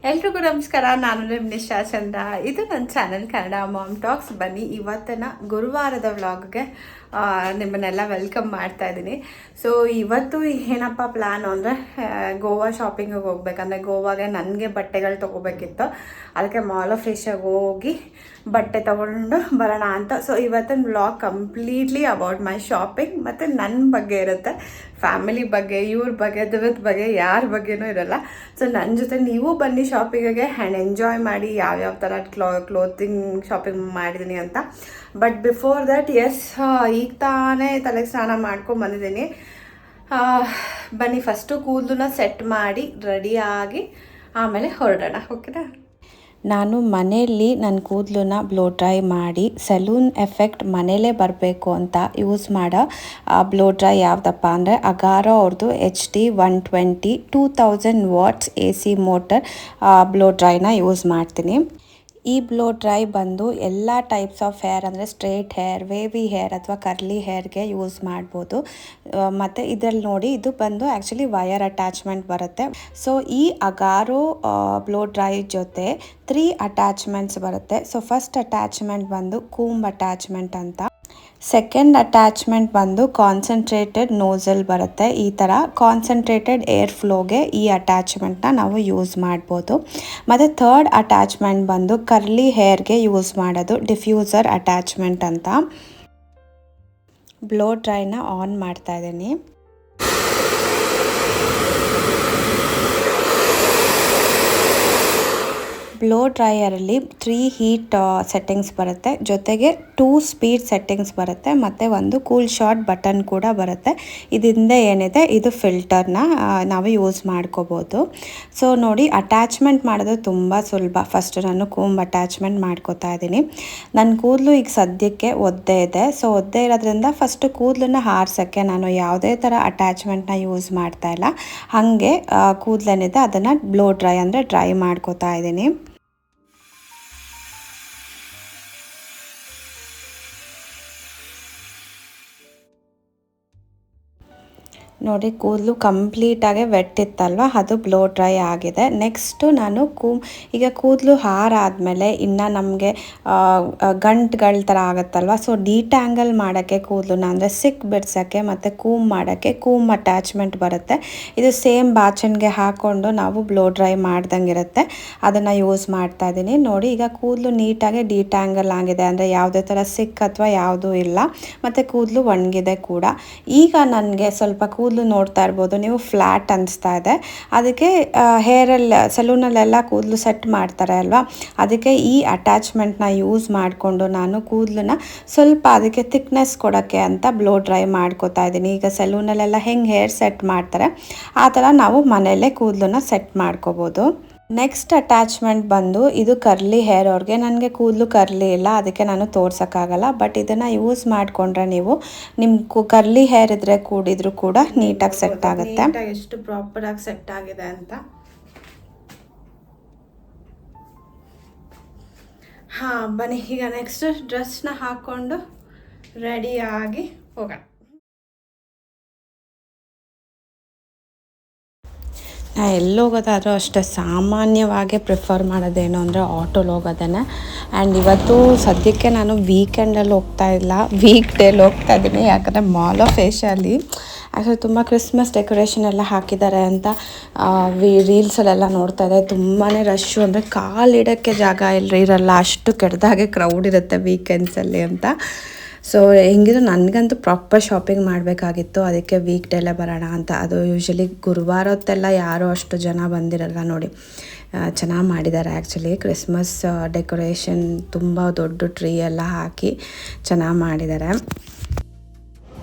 ಎಲ್ರಿಗೂ ನಮಸ್ಕಾರ. ನಾನು ನಿಮ್ಮ ನಿಶಾ ಚಂದ್ರ. ಇದು ನನ್ನ ಚಾನಲ್ ಕನ್ನಡ ಮಾಮ್ ಟಾಕ್ಸ್. ಬನ್ನಿ ಇವತ್ತಿನ ಗುರುವಾರದ ವ್ಲಾಗ್ಗೆ ನಿಮ್ಮನ್ನೆಲ್ಲ ವೆಲ್ಕಮ್ ಮಾಡ್ತಾ ಇದ್ದೀನಿ. ಸೊ ಇವತ್ತು ಏನಪ್ಪ ಪ್ಲ್ಯಾನು ಅಂದರೆ ಗೋವಾ ಶಾಪಿಂಗಿಗೆ ಹೋಗ್ಬೇಕಂದ್ರೆ ಗೋವಾಗೆ ನನಗೆ ಬಟ್ಟೆಗಳು ತೊಗೋಬೇಕಿತ್ತು. ಅದಕ್ಕೆ ಮಾಲ್ ಆಫ್ ಏಷ್ಯಾಗೆ ಹೋಗಿ ಬಟ್ಟೆ ತೊಗೊಂಡು ಬರೋಣ ಅಂತ. ಸೊ ಇವತ್ತಿನ vlog completely about my shopping ಮತ್ತು ನನ್ನ ಬಗ್ಗೆ ಇರುತ್ತೆ. ಫ್ಯಾಮಿಲಿ ಬಗ್ಗೆ, ಇವ್ರ ಬಗ್ಗೆ, ದಿವ್ಯದ ಬಗ್ಗೆ ಯಾರ ಬಗ್ಗೆನೂ ಇರಲ್ಲ. ಸೊ ನನ್ನ ಜೊತೆ ನೀವು ಬನ್ನಿ ಶಾಪಿಂಗಿಗೆ ಆ್ಯಂಡ್ ಎಂಜಾಯ್ ಮಾಡಿ ಯಾವ್ಯಾವ ಥರ ಕ್ಲೋತಿಂಗ್ ಶಾಪಿಂಗ್ ಮಾಡಿದ್ದೀನಿ ಅಂತ. ಬಟ್ ಬಿಫೋರ್ ದ್ಯಾಟ್ ಈಗ ತಾನೇ ತಲೆಗೆ ಸ್ನಾನ ಮಾಡ್ಕೊಂಡು ಬಂದಿದ್ದೀನಿ. ಬನ್ನಿ ಫಸ್ಟು ಕೂದಲನ್ನ ಸೆಟ್ ಮಾಡಿ ರೆಡಿಯಾಗಿ ಆಮೇಲೆ ಹೊರಡೋಣ. ಓಕೆನಾ? ನಾನು ಮನೆಯಲ್ಲಿ ನನ್ನ ಕೂದಲನ್ನ ಬ್ಲೋ ಡ್ರೈ ಮಾಡಿ ಸಲೂನ್ ಎಫೆಕ್ಟ್ ಮನೇಲೇ ಬರಬೇಕು ಅಂತ ಯೂಸ್ ಮಾಡೋ ಬ್ಲೋ ಡ್ರೈ ಯಾವುದಪ್ಪ ಅಂದರೆ ಅಗಾರೋ ಅವ್ರದ್ದು HD 120 2000 watts AC motor blow ಡ್ರೈನ ಯೂಸ್ ಮಾಡ್ತೀನಿ. ಈ ಬ್ಲೋ ಡ್ರೈ ಬಂದು ಎಲ್ಲ ಟೈಪ್ಸ್ ಆಫ್ ಹೇರ್ ಅಂದರೆ ಸ್ಟ್ರೇಟ್ ಹೇರ್, ವೇವಿ ಹೇರ್ ಅಥವಾ ಕರ್ಲಿ ಹೇರ್ಗೆ ಯೂಸ್ ಮಾಡ್ಬೋದು. ಮತ್ತು ಇದರಲ್ಲಿ ನೋಡಿ, ಇದು ಬಂದು ಆ್ಯಕ್ಚುಲಿ ವಯರ್ ಅಟ್ಯಾಚ್ಮೆಂಟ್ ಬರುತ್ತೆ. ಸೊ ಈ ಅಗಾರೋ ಬ್ಲೋ ಡ್ರೈ ಜೊತೆ 3 ಅಟ್ಯಾಚ್ಮೆಂಟ್ಸ್ ಬರುತ್ತೆ. ಸೊ ಫಸ್ಟ್ ಅಟ್ಯಾಚ್ಮೆಂಟ್ ಬಂದು ಕೂಂಬ್ ಅಟ್ಯಾಚ್ಮೆಂಟ್ ಅಂತ. ಸೆಕೆಂಡ್ ಅಟ್ಯಾಚ್ಮೆಂಟ್ ಬಂದು ಕಾನ್ಸಂಟ್ರೇಟೆಡ್ ನೋಸಲ್ ಬರುತ್ತೆ. ಈ ಥರ ಕಾನ್ಸಂಟ್ರೇಟೆಡ್ ಏರ್ ಫ್ಲೋಗೆ ಈ ಅಟ್ಯಾಚ್ಮೆಂಟ್ನ ನಾವು ಯೂಸ್ ಮಾಡ್ಬೋದು. ಮತ್ತು ಥರ್ಡ್ ಅಟ್ಯಾಚ್ಮೆಂಟ್ ಬಂದು ಕರ್ಲಿ ಹೇರ್ಗೆ ಯೂಸ್ ಮಾಡೋದು ಡಿಫ್ಯೂಸರ್ ಅಟ್ಯಾಚ್ಮೆಂಟ್ ಅಂತ. ಬ್ಲೋ ಡ್ರೈನ ಆನ್ ಮಾಡ್ತಾ ಇದ್ದೀನಿ. ಬ್ಲೋ ಡ್ರೈಯರಲ್ಲಿ 3 ಹೀಟ್ ಸೆಟ್ಟಿಂಗ್ಸ್ ಬರುತ್ತೆ, ಜೊತೆಗೆ 2 ಸ್ಪೀಡ್ ಸೆಟ್ಟಿಂಗ್ಸ್ ಬರುತ್ತೆ, ಮತ್ತು ಒಂದು ಕೂಲ್ ಶಾರ್ಟ್ ಬಟನ್ ಕೂಡ ಬರುತ್ತೆ. ಇದರಿಂದ ಏನಿದೆ, ಇದು ಫಿಲ್ಟರ್ನ ನಾವು ಯೂಸ್ ಮಾಡ್ಕೋಬೋದು. ಸೊ ನೋಡಿ, ಅಟ್ಯಾಚ್ಮೆಂಟ್ ಮಾಡೋದು ತುಂಬ ಸುಲಭ. ಫಸ್ಟ್ ನಾನು ಕೂಂಬ್ ಅಟ್ಯಾಚ್ಮೆಂಟ್ ಮಾಡ್ಕೋತಾ ಇದ್ದೀನಿ. ನನ್ನ ಕೂದಲು ಈಗ ಸದ್ಯಕ್ಕೆ ಒದ್ದೆ ಇದೆ. ಸೊ ಒದ್ದೆ ಇರೋದ್ರಿಂದ ಫಸ್ಟು ಕೂದಲನ್ನ ಹಾರ್ಸೋಕ್ಕೆ ನಾನು ಯಾವುದೇ ಥರ ಅಟ್ಯಾಚ್ಮೆಂಟ್ನ ಯೂಸ್ ಮಾಡ್ತಾ ಇಲ್ಲ. ಹಾಗೆ ಕೂದಲೇನಿದೆ ಅದನ್ನು ಬ್ಲೋ ಡ್ರೈ ಅಂದರೆ ಡ್ರೈ ಮಾಡ್ಕೋತಾ ಇದ್ದೀನಿ. ನೋಡಿ, ಕೂದಲು ಕಂಪ್ಲೀಟಾಗಿ ವೆಟ್ ಇತ್ತಲ್ವ, ಅದು ಬ್ಲೋ ಡ್ರೈ ಆಗಿದೆ. ನೆಕ್ಸ್ಟು ನಾನು ಈಗ ಕೂದಲು ಹಾರಾದಮೇಲೆ ಇನ್ನು ನಮಗೆ ಗಂಟುಗಳ ಥರ ಆಗುತ್ತಲ್ವ, ಸೊ ಡಿಟ್ಯಾಂಗಲ್ ಮಾಡೋಕ್ಕೆ ಕೂದಲನ್ನ ಅಂದರೆ ಸಿಕ್ ಬಿಡ್ಸೋಕ್ಕೆ ಮತ್ತು ಕೂಮ್ ಮಾಡೋಕ್ಕೆ ಕೂಮ್ ಅಟ್ಯಾಚ್ಮೆಂಟ್ ಬರುತ್ತೆ. ಇದು ಸೇಮ್ ಬಾಚಣಿಗೆ ಹಾಕ್ಕೊಂಡು ನಾವು ಬ್ಲೋ ಡ್ರೈ ಮಾಡ್ದಂಗೆ ಇರುತ್ತೆ. ಅದನ್ನು ಯೂಸ್ ಮಾಡ್ತಾ ಇದ್ದೀನಿ. ನೋಡಿ, ಈಗ ಕೂದಲು ನೀಟಾಗಿ ಡಿಟ್ಯಾಂಗಲ್ ಆಗಿದೆ, ಅಂದರೆ ಯಾವುದೇ ಥರ ಸಿಕ್ ಅಥವಾ ಯಾವುದೂ ಇಲ್ಲ, ಮತ್ತು ಕೂದಲು ಒಣಗಿದೆ ಕೂಡ. ಈಗ ನನಗೆ ಸ್ವಲ್ಪ ಕೂದಲು ನೋಡ್ತಾ ಇರ್ಬೋದು ನೀವು, ಫ್ಲ್ಯಾಟ್ ಅನಿಸ್ತಾ ಇದೆ. ಅದಕ್ಕೆ ಹೇರಲ್ಲಿ ಸಲೂನಲ್ಲೆಲ್ಲ ಕೂದಲು ಸೆಟ್ ಮಾಡ್ತಾರೆ ಅಲ್ವಾ, ಅದಕ್ಕೆ ಈ ಅಟ್ಯಾಚ್ಮೆಂಟ್ನ ಯೂಸ್ ಮಾಡಿಕೊಂಡು ನಾನು ಕೂದಲನ್ನ ಸ್ವಲ್ಪ ಅದಕ್ಕೆ ಥಿಕ್ನೆಸ್ ಕೊಡೋಕ್ಕೆ ಅಂತ ಬ್ಲೋ ಡ್ರೈ ಮಾಡ್ಕೋತಾ ಇದ್ದೀನಿ. ಈಗ ಸಲೂನಲ್ಲೆಲ್ಲ ಹೆಂಗೆ ಹೇರ್ ಸೆಟ್ ಮಾಡ್ತಾರೆ ಆ ಥರ ನಾವು ಮನೆಯಲ್ಲೇ ಕೂದಲನ್ನ ಸೆಟ್ ಮಾಡ್ಕೋಬೋದು. ನೆಕ್ಸ್ಟ್ ಅಟ್ಯಾಚ್ಮೆಂಟ್ ಬಂದು ಇದು ಕರ್ಲಿ ಹೇರ್ ಅವ್ರಿಗೆ. ನನಗೆ ಕೂದಲು ಕರ್ಲಿ ಇಲ್ಲ, ಅದಕ್ಕೆ ನಾನು ತೋರ್ಸೋಕ್ಕಾಗಲ್ಲ. ಬಟ್ ಇದನ್ನು ಯೂಸ್ ಮಾಡಿಕೊಂಡ್ರೆ ನೀವು ನಿಮ್ಮ ಕರ್ಲಿ ಹೇರ್ ಇದ್ದರೆ ಕೂಡಿದ್ರು ಕೂಡ ನೀಟಾಗಿ ಸೆಟ್ ಆಗುತ್ತೆ. ಎಷ್ಟು ಪ್ರಾಪರಾಗಿ ಸೆಟ್ ಆಗಿದೆ ಅಂತ. ಬನ್ನಿ ಈಗ ನೆಕ್ಸ್ಟ್ ಡ್ರೆಸ್ನ ಹಾಕ್ಕೊಂಡು ರೆಡಿಯಾಗಿ ಹೋಗೋಣ. ನಾನು ಎಲ್ಲೋಗೋದಾದರೂ ಅಷ್ಟೇ ಸಾಮಾನ್ಯವಾಗಿ ಪ್ರಿಫರ್ ಮಾಡೋದೇನು ಅಂದರೆ ಆಟೋಲ್ಲಿ ಹೋಗೋದೇನೆ. ಆ್ಯಂಡ್ ಇವತ್ತು ಸದ್ಯಕ್ಕೆ ನಾನು ವೀಕೆಂಡಲ್ಲಿ ಹೋಗ್ತಾ ಇಲ್ಲ, ವೀಕ್ ಡೇಲಿ ಹೋಗ್ತಾ ಇದ್ದೀನಿ. ಯಾಕಂದರೆ ಮಾಲ್ ಆಫ್ ಏಷ್ಯಲ್ಲಿ ಆ್ಯಕ್ಚುಲಿ ತುಂಬ ಕ್ರಿಸ್ಮಸ್ ಡೆಕೋರೇಷನ್ ಎಲ್ಲ ಹಾಕಿದ್ದಾರೆ ಅಂತ ರೀಲ್ಸಲ್ಲೆಲ್ಲ ನೋಡ್ತಾ ಇದೆ. ತುಂಬಾ ರಶ್ಶು, ಅಂದರೆ ಕಾಲಿಡೋಕ್ಕೆ ಜಾಗ ಇರಲ್ಲ, ಅಷ್ಟು ಕೆಟ್ಟದಾಗೆ ಕ್ರೌಡ್ ಇರುತ್ತೆ ವೀಕೆಂಡ್ಸಲ್ಲಿ ಅಂತ. ಸೊ ಹೆಂಗಿದ್ರು ನನಗಂತೂ ಪ್ರಾಪರ್ ಶಾಪಿಂಗ್ ಮಾಡಬೇಕಾಗಿತ್ತು, ಅದಕ್ಕೆ ವೀಕ್ ಡೇಲೇ ಬರೋಣ ಅಂತ. ಅದು ಯೂಶ್ವಲಿ ಗುರುವಾರ ಹೊತ್ತೆಲ್ಲ ಯಾರೂ ಅಷ್ಟು ಜನ ಬಂದಿರಲ್ಲ. ನೋಡಿ, ಚೆನ್ನಾಗಿ ಮಾಡಿದ್ದಾರೆ ಆ್ಯಕ್ಚುಲಿ ಕ್ರಿಸ್ಮಸ್ ಡೆಕೋರೇಷನ್. ತುಂಬ ದೊಡ್ಡ ಟ್ರೀ ಎಲ್ಲ ಹಾಕಿ ಚೆನ್ನಾಗಿ ಮಾಡಿದ್ದಾರೆ.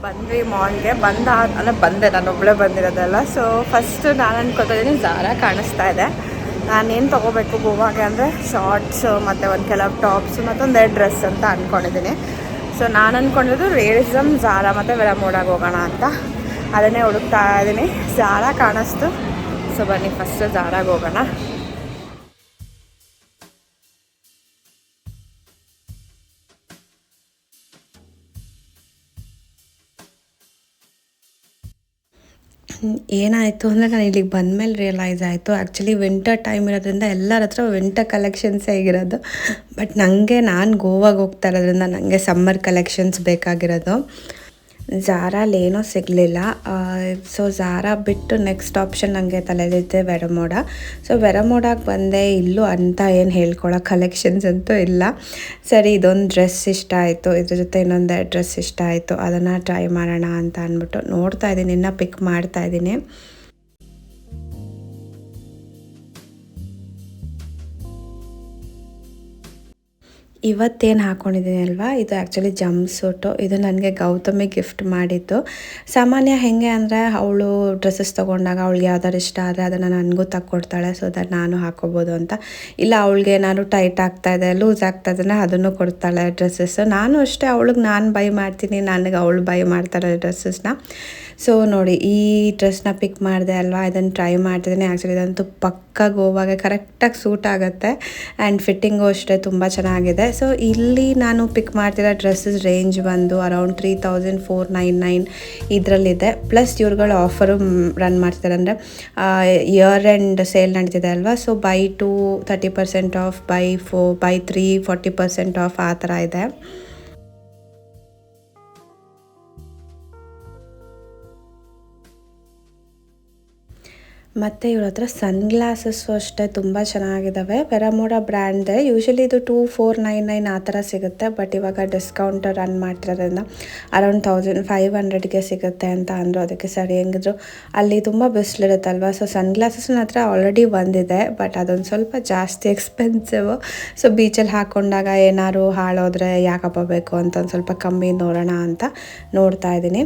ಬಂದ್ವಿ ಮಾಲ್ಗೆ. ಬಂದೆ, ನಾನು ಒಬ್ಬಳೇ ಬಂದಿರೋದಲ್ಲ. ಸೊ ಫಸ್ಟು ನಾನು ಅನ್ಕೋತಾ ಇದ್ದೀನಿ ಝಾರಾ ಕಾಣಿಸ್ತಾ ಇದೆ. ನಾನೇನು ತೊಗೋಬೇಕು ಗೋವಾಗೆ ಅಂದರೆ ಶಾರ್ಟ್ಸು ಮತ್ತು ಒಂದು ಕೆಲವು ಟಾಪ್ಸು ಮತ್ತೊಂದು 2 ಡ್ರೆಸ್ ಅಂತ ಅಂದ್ಕೊಂಡಿದ್ದೀನಿ. ಸೊ ನಾನು ಅಂದ್ಕೊಂಡಿದ್ದು ರೇರಿಸಮ್, ಝಾರಾ ಮತ್ತು ವೆರಮೋಡಾಗೆ ಹೋಗೋಣ ಅಂತ. ಅದನ್ನೇ ಹುಡುಕ್ತಾ ಇದ್ದೀನಿ. ಝಾರಾ ಕಾಣಿಸ್ತು. ಸೊ ಬನ್ನಿ ಫಸ್ಟು ಝಾರಾಗೆ ಹೋಗೋಣ. ಏನಾಯಿತು ಅಂದರೆ ನಾನು ಇಲ್ಲಿಗೆ ಬಂದಮೇಲೆ ರಿಯಲೈಸ್ ಆಯಿತು, ಆ್ಯಕ್ಚುಲಿ ವಿಂಟರ್ ಟೈಮ್ ಇರೋದ್ರಿಂದ ಎಲ್ಲರ ಹತ್ರ ವಿಂಟರ್ ಕಲೆಕ್ಷನ್ಸೇ ಆಗಿರೋದು. ಬಟ್ ನಾನು ಗೋವಾಗೆ ಹೋಗ್ತಾ ಇರೋದ್ರಿಂದ ನನಗೆ ಸಮ್ಮರ್ ಕಲೆಕ್ಷನ್ಸ್ ಬೇಕಾಗಿರೋದು. ಝಾರಲ್ಲಿ ಏನೂ ಸಿಗಲಿಲ್ಲ. ಸೊ ಝಾರಾ ಬಿಟ್ಟು ನೆಕ್ಸ್ಟ್ ಆಪ್ಷನ್ ನನಗೆ ತಲೆಯಲ್ಲಿದ್ದೆ ವೆರಮೋಡ. ಸೊ ವೆರಮೋಡಾಗೆ ಬಂದೆ. ಇಲ್ಲೂ ಅಂತ ಏನು ಹೇಳ್ಕೊಳ್ಳೋ ಕಲೆಕ್ಷನ್ಸ್ ಅಂತೂ ಇಲ್ಲ. ಸರಿ, ಇದೊಂದು ಡ್ರೆಸ್ ಇಷ್ಟ ಆಯಿತು, ಇದ್ರ ಜೊತೆ ಇನ್ನೊಂದು ಡ್ರೆಸ್ ಇಷ್ಟ ಆಯಿತು, ಅದನ್ನು ಟ್ರೈ ಮಾಡೋಣ ಅಂತ ಅಂದ್ಬಿಟ್ಟು ನೋಡ್ತಾ ಇದ್ದೀನಿ, ಇನ್ನೂ ಪಿಕ್ ಮಾಡ್ತಾ ಇದ್ದೀನಿ. ಇವತ್ತೇನು ಹಾಕ್ಕೊಂಡಿದ್ದೀನಿ ಅಲ್ವಾ, ಇದು ಆ್ಯಕ್ಚುಲಿ ಜಂಪ್ ಸೂಟು. ಇದು ನನಗೆ ಗೌತಮಿ ಗಿಫ್ಟ್ ಮಾಡಿದ್ದು. ಸಾಮಾನ್ಯ ಹೇಗೆ ಅಂದರೆ ಅವಳು ಡ್ರೆಸ್ಸಸ್ ತೊಗೊಂಡಾಗ ಅವಳಿಗೆ ಯಾವ್ದಾರು ಇಷ್ಟ ಆದರೆ ಅದನ್ನು ನನಗೂ ತಕ್ಕೊಡ್ತಾಳೆ, ಸೊ ದಟ್ ನಾನು ಹಾಕ್ಕೋಬೋದು ಅಂತ. ಇಲ್ಲ ಅವಳಿಗೆ ಏನಾದ್ರು ಟೈಟ್ ಆಗ್ತಾಯಿದೆ, ಲೂಸ್ ಆಗ್ತಾಯಿದೆ, ಅದನ್ನು ಕೊಡ್ತಾಳೆ ಡ್ರೆಸ್ಸಸ್ಸು. ನಾನು ಅಷ್ಟೇ, ಅವಳಿಗೆ ನಾನು ಬೈ ಮಾಡ್ತೀನಿ, ನನಗೆ ಅವಳು ಬೈ ಮಾಡ್ತಾಳೆ ಡ್ರೆಸ್ಸಸ್ನ. ಸೊ ನೋಡಿ, ಈ ಡ್ರೆಸ್ನ ಪಿಕ್ ಮಾಡಿದೆ ಅಲ್ವಾ, ಇದನ್ನು ಟ್ರೈ ಮಾಡ್ತಿದ್ದೀನಿ. ಆ್ಯಕ್ಚುಲಿ ಇದಂತೂ ಪಕ್ಕ ಗೋವಾಗೆ ಕರೆಕ್ಟಾಗಿ ಸೂಟ್ ಆಗುತ್ತೆ ಆ್ಯಂಡ್ ಫಿಟ್ಟಿಂಗು ಅಷ್ಟೇ ತುಂಬ ಚೆನ್ನಾಗಿದೆ. ಸೊ ಇಲ್ಲಿ ನಾನು ಪಿಕ್ ಮಾಡ್ತಿರೋ ಡ್ರೆಸ್ಸಸ್ ರೇಂಜ್ ಬಂದು ಅರೌಂಡ್ 3499 ಇದರಲ್ಲಿದೆ. ಪ್ಲಸ್ ಇವ್ರುಗಳು ಆಫರು ರನ್ ಮಾಡ್ತಾರೆ, ಅಂದರೆ ಇಯರ್ ಎಂಡ್ ಸೇಲ್ ನಡೀತಿದೆ ಅಲ್ವಾ. So by 2 30% of, by 3 40% of ಆ ಥರ ಇದೆ. ಮತ್ತು ಇವ್ರ ಹತ್ರ ಸನ್ಗ್ಲಾಸಸ್ಸು ಅಷ್ಟೇ ತುಂಬ ಚೆನ್ನಾಗಿದ್ದಾವೆ. ವೆರಮೋಡ ಬ್ರ್ಯಾಂಡ್ದೆ. ಯೂಶ್ವಲಿ ಇದು 2499 ಆ ಥರ ಸಿಗುತ್ತೆ, ಬಟ್ ಇವಾಗ ಡಿಸ್ಕೌಂಟ್ ರನ್ ಮಾಡ್ತಿರೋದ್ರಿಂದ ಅರೌಂಡ್ 1500ಗೆ ಸಿಗುತ್ತೆ ಅಂತ ಅಂದರು. ಅದಕ್ಕೆ ಸರಿ ಹೆಂಗಿದ್ರು ಅಲ್ಲಿ ತುಂಬ ಬಿಸಿಲಿರುತ್ತಲ್ವ, ಸೊ ಸನ್ಗ್ಲಾಸಸ್ ನನ್ನ ಹತ್ರ ಆಲ್ರೆಡಿ ಬಂದಿದೆ, ಬಟ್ ಅದೊಂದು ಸ್ವಲ್ಪ ಜಾಸ್ತಿ ಎಕ್ಸ್ಪೆನ್ಸಿವ್. ಸೊ ಬೀಚಲ್ಲಿ ಹಾಕ್ಕೊಂಡಾಗ ಏನಾದ್ರು ಹಾಳೋದ್ರೆ ಯಾಕಪ್ಪ ಬೇಕು ಅಂತ ಒಂದು ಸ್ವಲ್ಪ ಕಮ್ಮಿ ನೋಡೋಣ ಅಂತ ನೋಡ್ತಾ ಇದ್ದೀನಿ.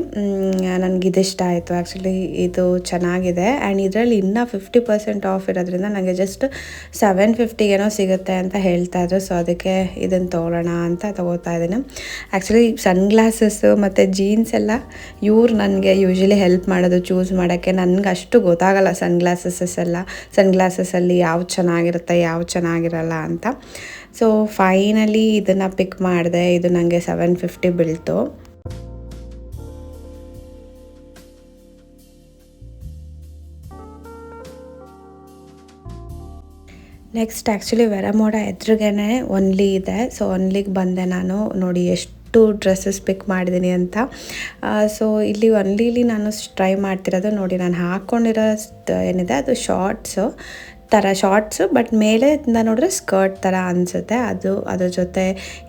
ನನಗಿದಿಷ್ಟ ಆಯಿತು, ಆ್ಯಕ್ಚುಲಿ ಇದು ಚೆನ್ನಾಗಿದೆ. ಆ್ಯಂಡ್ ಇದರಲ್ಲಿ ಇನ್ನೂ 50% ಆಫ್ ಇರೋದ್ರಿಂದ ನನಗೆ ಜಸ್ಟ್ 750 ಏನೋ ಸಿಗುತ್ತೆ ಅಂತ ಹೇಳ್ತಾಯಿದ್ರು. ಸೊ ಅದಕ್ಕೆ ಇದನ್ನು ತೊಗೊಳ್ಳೋಣ ಅಂತ ತೊಗೋತಾ ಇದ್ದೀನಿ. ಆ್ಯಕ್ಚುಲಿ ಸನ್ಗ್ಲಾಸಸ್ಸು ಮತ್ತು ಜೀನ್ಸ್ ಎಲ್ಲ ಇವ್ರು ನನಗೆ ಯೂಶ್ವಲಿ ಹೆಲ್ಪ್ ಮಾಡೋದು ಚೂಸ್ ಮಾಡೋಕ್ಕೆ. ನನಗೆ ಅಷ್ಟು ಗೊತ್ತಾಗಲ್ಲ ಸನ್ಗ್ಲಾಸಸ್ಸಲ್ಲಿ ಯಾವ್ದು ಚೆನ್ನಾಗಿರುತ್ತೆ ಯಾವ್ದು ಚೆನ್ನಾಗಿರಲ್ಲ ಅಂತ. ಸೊ ಫೈನಲಿ ಇದನ್ನು ಪಿಕ್ ಮಾಡಿದೆ. ಇದು ನನಗೆ 750 ಬೀಳ್ತು. ನೆಕ್ಸ್ಟ್ ಆ್ಯಕ್ಚುಲಿ ವೆರಮೋಡ ಎದುರುಗೇನೆ ಒನ್ಲಿ ಇದೆ. ಸೊ ಒನ್ಲಿಗೆ ಬಂದೆ ನಾನು. ನೋಡಿ ಎಷ್ಟು ಡ್ರೆಸ್ಸಸ್ ಪಿಕ್ ಮಾಡಿದ್ದೀನಿ ಅಂತ. ಸೊ ಇಲ್ಲಿ ಒನ್ಲಿಲಿ ನಾನು ಟ್ರೈ ಮಾಡ್ತಿರೋದು ನೋಡಿ, ನಾನು ಹಾಕ್ಕೊಂಡಿರೋ ಏನಿದೆ ಅದು ಶಾರ್ಟ್ಸು ಥರ ಶಾರ್ಟ್ಸು, ಬಟ್ ಮೇಲೆ ನೋಡಿದ್ರೆ ಸ್ಕರ್ಟ್ ಥರ ಅನಿಸುತ್ತೆ. ಅದ್ರ ಜೊತೆ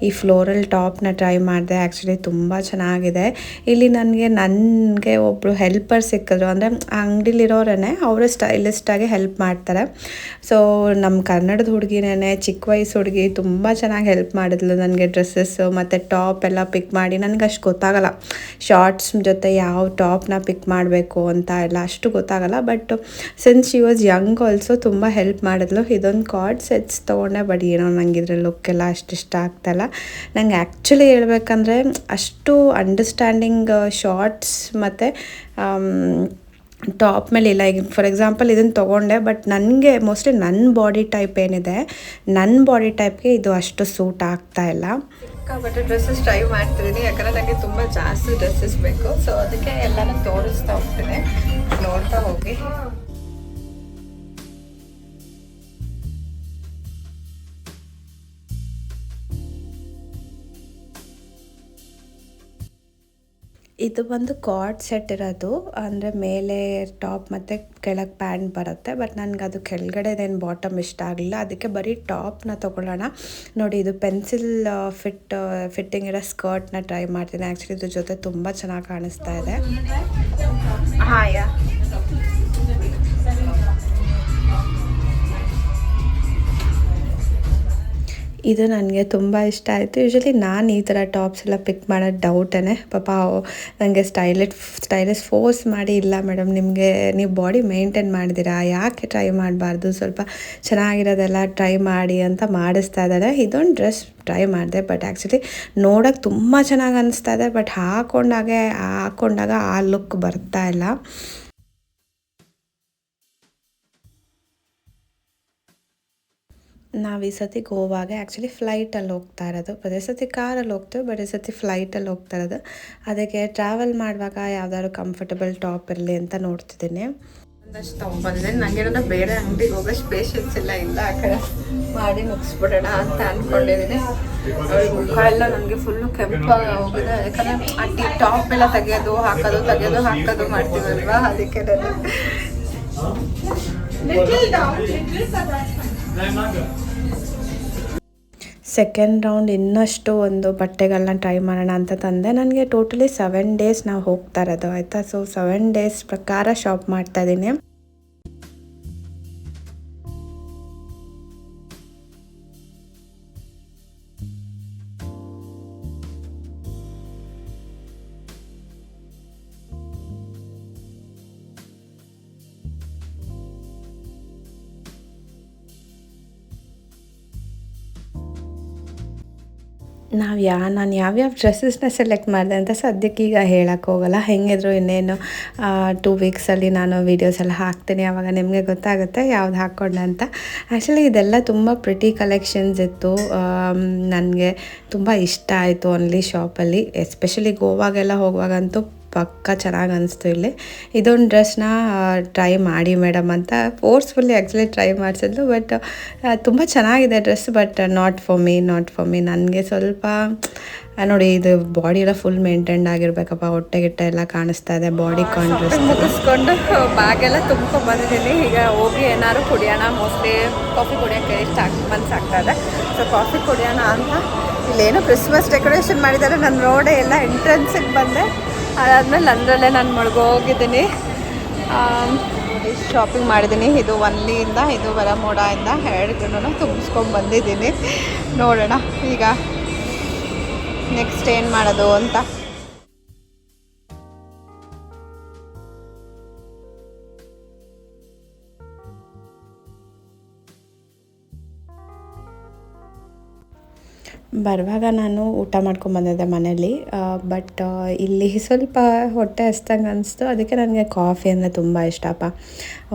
ಈ ಫ್ಲೋರಲ್ ಟಾಪ್ನ ಟ್ರೈ ಮಾಡಿದೆ. ಆ್ಯಕ್ಚುಲಿ ತುಂಬ ಚೆನ್ನಾಗಿದೆ. ಇಲ್ಲಿ ನನಗೆ ಒಬ್ಬರು ಹೆಲ್ಪರ್ ಸಿಕ್ಕಿದ್ರು, ಅಂದರೆ ಅಂಗಡಿಲಿರೋರೇ ಅವರು ಸ್ಟೈಲಿಸ್ಟಾಗಿ ಹೆಲ್ಪ್ ಮಾಡ್ತಾರೆ. ಸೊ ನಮ್ಮ ಕನ್ನಡದ ಹುಡುಗಿನೇ, ಚಿಕ್ಕ ವಯಸ್ಸು ಹುಡುಗಿ, ತುಂಬ ಚೆನ್ನಾಗಿ ಹೆಲ್ಪ್ ಮಾಡಿದ್ಲು ನನಗೆ ಡ್ರೆಸ್ಸಸ್ಸು ಮತ್ತು ಟಾಪ್ ಎಲ್ಲ ಪಿಕ್ ಮಾಡಿ. ನನಗೆ ಅಷ್ಟು ಗೊತ್ತಾಗಲ್ಲ ಶಾರ್ಟ್ಸ್ ಜೊತೆ ಯಾವ ಟಾಪ್ನ ಪಿಕ್ ಮಾಡಬೇಕು ಅಂತ ಎಲ್ಲ ಅಷ್ಟು ಗೊತ್ತಾಗಲ್ಲ. But since she was Young also ತುಂಬ ಹೆಲ್ಪ್ ಮಾಡಿದ್ಲು. ಇದೊಂದು ಕಾರ್ಡ್ ಸೆಟ್ಸ್ ತೊಗೊಂಡೆ, ಬಟ್ ಏನೋ ನಂಗೆ ಇದ್ರ ಲುಕ್ಕೆಲ್ಲ ಅಷ್ಟು ಇಷ್ಟ ಆಗ್ತಾಯಿಲ್ಲ. ನಂಗೆ ಆ್ಯಕ್ಚುಲಿ ಹೇಳ್ಬೇಕಂದ್ರೆ ಅಷ್ಟು ಅಂಡರ್ಸ್ಟ್ಯಾಂಡಿಂಗ್ ಶಾರ್ಟ್ಸ್ ಮತ್ತು ಟಾಪ್ ಮೇಲೆ ಇಲ್ಲ. ಈಗ ಫಾರ್ ಎಕ್ಸಾಂಪಲ್ ಇದನ್ನು ತೊಗೊಂಡೆ, ಬಟ್ ನನಗೆ ಮೋಸ್ಟ್ಲಿ ನನ್ನ ಬಾಡಿ ಟೈಪ್ ಏನಿದೆ, ನನ್ನ ಬಾಡಿ ಟೈಪ್ಗೆ ಇದು ಅಷ್ಟು ಸೂಟ್ ಆಗ್ತಾಯಿಲ್ಲ. ಸಿಕ್ಕಾಪಟ್ಟೆ ಡ್ರೆಸ್ಸಸ್ ಟ್ರೈ ಮಾಡ್ತಿದ್ದೀನಿ, ಯಾಕಂದರೆ ನನಗೆ ತುಂಬ ಜಾಸ್ತಿ ಡ್ರೆಸ್ಸಸ್ ಬೇಕು. ಸೊ ಅದಕ್ಕೆ ಎಲ್ಲನೂ ತೋರಿಸ್ತಾ ಹೋಗ್ತೀನಿ, ನೋಡ್ತಾ ಹೋಗಿ. ಇದು ಬಂದು ಕಾರ್ಡ್ ಸೆಟ್ ಇರೋದು, ಅಂದರೆ ಮೇಲೆ ಟಾಪ್ ಮತ್ತು ಕೆಳಗೆ ಪ್ಯಾಂಟ್ ಬರುತ್ತೆ. ಬಟ್ ನನಗೆ ಅದು ಕೆಳಗಡೆದೇನು ಬಾಟಮ್ ಇಷ್ಟ ಆಗಲಿಲ್ಲ, ಅದಕ್ಕೆ ಬರೀ ಟಾಪ್ನ ತೊಗೊಳ್ಳೋಣ. ನೋಡಿ, ಇದು ಪೆನ್ಸಿಲ್ ಫಿಟ್ಟಿಂಗ್ ಇರೋ ಸ್ಕರ್ಟ್ನ ಟ್ರೈ ಮಾಡ್ತೀನಿ. ಆ್ಯಕ್ಚುಲಿ ಇದ್ರ ಜೊತೆ ತುಂಬ ಚೆನ್ನಾಗಿ ಕಾಣಿಸ್ತಾ ಇದೆ. ಇದು ನನಗೆ ತುಂಬ ಇಷ್ಟ ಆಯಿತು. ಯೂಶ್ವಲಿ ನಾನು ಈ ಥರ ಟಾಪ್ಸ್ ಎಲ್ಲ ಪಿಕ್ ಮಾಡೋದು ಡೌಟೇ. ಪಾಪ ನನಗೆ ಸ್ಟೈಲಿಶ್ ಫೋರ್ಸ್ ಮಾಡಿ, ಇಲ್ಲ ಮೇಡಮ್ ನೀವು ಬಾಡಿ ಮೇಂಟೈನ್ ಮಾಡಿದ್ದೀರಾ, ಯಾಕೆ ಟ್ರೈ ಮಾಡಬಾರ್ದು, ಸ್ವಲ್ಪ ಚೆನ್ನಾಗಿರೋದೆಲ್ಲ ಟ್ರೈ ಮಾಡಿ ಅಂತ ಮಾಡಿಸ್ತಾ ಇದ್ದಾರೆ. ಇದೊಂದು ಡ್ರೆಸ್ ಟ್ರೈ ಮಾಡಿದೆ, ಬಟ್ ಆ್ಯಕ್ಚುಲಿ ನೋಡೋಕ್ಕೆ ತುಂಬ ಚೆನ್ನಾಗಿ ಅನಿಸ್ತಾ ಇದೆ, ಬಟ್ ಹಾಕ್ಕೊಂಡಾಗ ಆ ಲುಕ್ ಬರ್ತಾ ಇಲ್ಲ. ನಾವು ಈ ಸತಿ ಗೋವಾಗೆ ಆ್ಯಕ್ಚುಲಿ ಫ್ಲೈಟಲ್ಲಿ ಹೋಗ್ತಾ ಇರೋದು. ಪ್ರತಿ ಸತಿ ಕಾರಲ್ಲಿ ಹೋಗ್ತೇವೆ, ಬಟ್ ಈ ಸತಿ ಫ್ಲೈಟಲ್ಲಿ ಹೋಗ್ತಾ ಇರೋದು. ಅದಕ್ಕೆ ಟ್ರಾವೆಲ್ ಮಾಡುವಾಗ ಯಾವ್ದಾದ್ರು ಕಂಫರ್ಟಬಲ್ ಟಾಪ್ ಇರಲಿ ಅಂತ ನೋಡ್ತಿದ್ದೀನಿ. ಒಂದಷ್ಟು ತೊಗೊಂಬಂದಿದ್ದೀನಿ. ನನಗೇನಾದ್ರೂ ಬೇರೆ ಅಂಗಡಿಗೆ ಹೋಗೋಷ್ಟು ಪೇಷನ್ಸ್ ಇಲ್ಲ ಆ ಕಡೆ ಮಾಡಿ ಮುಗಿಸ್ಬಿಡೋಣ ಅಂತ ಅಂದ್ಕೊಂಡಿದ್ದೀನಿ. ಮುಖ ಎಲ್ಲ ನನಗೆ ಫುಲ್ಲು ಕೆಂಪಾಗಿ ಹೋಗಿದೆ. ಯಾಕಂದರೆ ಟಾಪ್ ಎಲ್ಲ ತೆಗೆಯೋದು ಹಾಕೋದು ಮಾಡ್ತೀವಲ್ವಾ, ಅದಕ್ಕೆ ಸೆಕೆಂಡ್ ರೌಂಡ್ ಇನ್ನಷ್ಟು ಒಂದು ಬಟ್ಟೆಗಳನ್ನ ಟ್ರೈ ಮಾಡೋಣ ಅಂತ ತಂದೆ. ನನಗೆ ಟೋಟಲಿ 7 ಡೇಸ್ ನಾವು ಹೋಗ್ತಾ ಇರೋದು ಆಯಿತಾ. ಸೊ 7 ಡೇಸ್ ಪ್ರಕಾರ ಶಾಪ್ ಮಾಡ್ತಾಯಿದ್ದೀನಿ. ನಾನು ಯಾವ್ಯಾವ ಡ್ರೆಸ್ಸಸ್ನ ಸೆಲೆಕ್ಟ್ ಮಾಡಿದೆ ಅಂತ ಸದ್ಯಕ್ಕೆ ಈಗ ಹೇಳಕ್ಕೆ ಹೋಗಲ್ಲ. ಹೆಂಗಿದ್ರು ಇನ್ನೇನು 2 ವೀಕ್ಸಲ್ಲಿ ನಾನು ವೀಡಿಯೋಸ್ ಎಲ್ಲ ಹಾಕ್ತೀನಿ. ಆವಾಗ ನಿಮಗೆ ಗೊತ್ತಾಗುತ್ತೆ ಯಾವ್ದು ಹಾಕ್ಕೊಂಡೆ ಅಂತ. ಆ್ಯಕ್ಚುಲಿ ಇದೆಲ್ಲ ತುಂಬ ಪ್ರಿಟಿ ಕಲೆಕ್ಷನ್ಸ್ ಇತ್ತು. ನನಗೆ ತುಂಬ ಇಷ್ಟ ಆಯಿತು ಓನ್ಲಿ ಶಾಪಲ್ಲಿ. ಎಸ್ಪೆಷಲಿ ಗೋವಾಗೆಲ್ಲ ಹೋಗುವಾಗಂತೂ ಪಕ್ಕ ಚೆನ್ನಾಗಿ ಅನಿಸ್ತು. ಇಲ್ಲಿ ಇದೊಂದು ಡ್ರೆಸ್ನ ಟ್ರೈ ಮಾಡಿ ಮೇಡಮ್ ಅಂತ ಫೋರ್ಸ್ಫುಲ್ಲಿ ಆ್ಯಕ್ಚುಲಿ ಟ್ರೈ ಮಾಡಿಸಿದ್ಲು. ಬಟ್ ತುಂಬ ಚೆನ್ನಾಗಿದೆ dress, but not for me. ನನಗೆ ಸ್ವಲ್ಪ ನೋಡಿ, ಇದು ಬಾಡಿ ಎಲ್ಲ ಫುಲ್ ಮೇಂಟೈನ್ ಆಗಿರ್ಬೇಕಪ್ಪ. ಹೊಟ್ಟೆ ಗಿಟ್ಟೆ ಎಲ್ಲ ಕಾಣಿಸ್ತಾ ಇದೆ, ಬಾಡಿ ಕಾಂಟ್ರಾಸ್ಟ್ ಮುಗಿಸ್ಕೊಂಡು ಬ್ಯಾಗೆಲ್ಲ ತುಂಬ್ಕೊಂಡು ಬಂದಿದ್ದೀನಿ. ಈಗ ಹೋಗಿ ಏನಾದ್ರು ಕುಡಿಯೋಣ. ಮೋಸ್ಟ್ಲಿ ಕಾಫಿ ಕುಡಿಯೋಕ್ಕೆ ಮನಸ್ಸಾಗ್ತಾ ಇದೆ. ಸೊ ಕಾಫಿ ಕುಡಿಯೋಣ ಅಂತ ಇಲ್ಲೇನೋ ಕ್ರಿಸ್ಮಸ್ ಡೆಕೋರೇಷನ್ ಮಾಡಿದ್ದಾರೆ. ನಾನು ರೋಡೇ ಎಲ್ಲ ಎಂಟ್ರೆನ್ಸಿಗೆ ಬಂದೆ. ಅದಾದಮೇಲೆ ಅಂದ್ರಲ್ಲೇ ನಾನು ಮುಳುಗೋಗಿದ್ದೀನಿ. ಶಾಪಿಂಗ್ ಮಾಡಿದ್ದೀನಿ. ಇದು ಒನ್ಲಿಯಿಂದ, ಇದು ವರಮೋಡದಿಂದ 2 ತುಂಬಿಸ್ಕೊಂಡು ಬಂದಿದ್ದೀನಿ. ನೋಡೋಣ ಈಗ ನೆಕ್ಸ್ಟ್ ಏನು ಮಾಡೋದು ಅಂತ. ಬರುವಾಗ ನಾನು ಊಟ ಮಾಡ್ಕೊಂಬಂದಿದ್ದೆ ಮನೇಲಿ. ಬಟ್ ಇಲ್ಲಿ ಸ್ವಲ್ಪ ಹೊಟ್ಟೆ ಹಸ್ದಂಗೆ ಅನಿಸ್ತು. ಅದಕ್ಕೆ ನನಗೆ ಕಾಫಿ ಅಂದರೆ ತುಂಬ ಇಷ್ಟಪ್ಪ.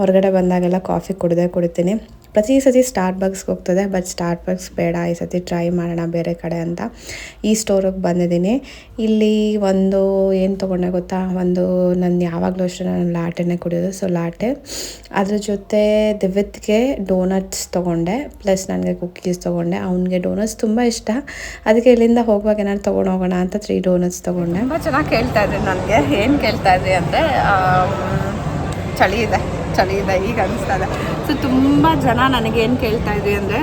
ಹೊರಗಡೆ ಬಂದಾಗೆಲ್ಲ ಕಾಫಿ ಕುಡಿತೀನಿ. ಪ್ರತಿ ಸತಿ ಸ್ಟಾರ್ಬಕ್ಸ್ಗೆ ಹೋಗ್ತದೆ, ಬಟ್ ಸ್ಟಾರ್ಬಕ್ಸ್ ಬೇಡ, ಈ ಸತಿ ಟ್ರೈ ಮಾಡೋಣ ಬೇರೆ ಕಡೆ ಅಂತ ಈ ಸ್ಟೋರಿಗೆ ಬಂದಿದ್ದೀನಿ. ಇಲ್ಲಿ ಒಂದು ಏನು ತೊಗೊಂಡೆ ಗೊತ್ತಾ, ನಾನು ಯಾವಾಗಲೂ ಅಷ್ಟೇ ನಾನು ಲಾಟೆನೇ ಕುಡಿಯೋದು. ಸೊ ಲಾಟೆ, ಅದ್ರ ಜೊತೆ ದಿವ್ಯತ್ಗೆ ಡೋನಟ್ಸ್ ತೊಗೊಂಡೆ, ಪ್ಲಸ್ ನನಗೆ ಕುಕ್ಕೀಸ್ ತೊಗೊಂಡೆ. ಅವನಿಗೆ ಡೋನಟ್ಸ್ ತುಂಬ ಇಷ್ಟ. ಅದಕ್ಕೆ ಇಲ್ಲಿಂದ ಹೋಗುವಾಗ ಏನಾದ್ರು ತೊಗೊಂಡು ಹೋಗೋಣ ಅಂತ 3 ಡೋನಟ್ಸ್ ತೊಗೊಂಡೆ. ತುಂಬ ಚೆನ್ನಾಗಿ ಕೇಳ್ತಾ ಇದ್ರಿ ನನಗೆ. ಏನು ಕೇಳ್ತಾ ಇದ್ರಿ ಅಂದರೆ ಚಳಿ ಇದೆ ಈಗ ಅನಿಸ್ತಾ ಇದೆ. ಸೊ ತುಂಬ ಜನ ನನಗೇನು ಕೇಳ್ತಾ ಇದ್ರಿ ಅಂದರೆ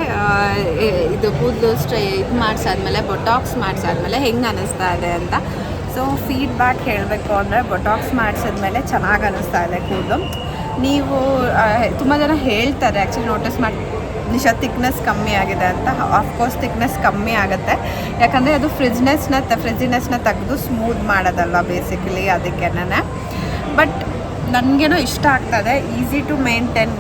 ಇದು ಕೂದಲು ಇದು ಮಾಡಿಸಾದ್ಮೇಲೆ ಬೊಟಾಕ್ಸ್ ಮಾಡಿಸಾದ್ಮೇಲೆ ಹೆಂಗೆ ಅನ್ನಿಸ್ತಾ ಇದೆ ಅಂತ. ಸೊ ಫೀಡ್ಬ್ಯಾಕ್ ಹೇಳಬೇಕು ಅಂದರೆ ಬೊಟಾಕ್ಸ್ ಮಾಡಿಸಿದ್ಮೇಲೆ ಚೆನ್ನಾಗಿ ಅನ್ನಿಸ್ತಾ ಇದೆ ಕೂದಲು. ನೀವು ತುಂಬ ಜನ ಹೇಳ್ತಾರೆ ಆ್ಯಕ್ಚುಲಿ ನೋಟಿಸ್ ಮಾಡಿ ನಿಶಾ ಥಿಕ್ನೆಸ್ ಕಮ್ಮಿ ಆಗಿದೆ ಅಂತ. ಆಫ್ಕೋರ್ಸ್ ಥಿಕ್ನೆಸ್ ಕಮ್ಮಿ ಆಗುತ್ತೆ, ಯಾಕಂದರೆ ಅದು ಫ್ರಿಜ್ಜಿನೆಸ್ನ ತೆಗೆದು ಸ್ಮೂತ್ ಮಾಡೋದಲ್ಲ ಬೇಸಿಕಲಿ, ಅದಕ್ಕೇನೆ. ಬಟ್ ನನಗೇನೋ ಇಷ್ಟ ಆಗ್ತದೆ. Easy to maintain,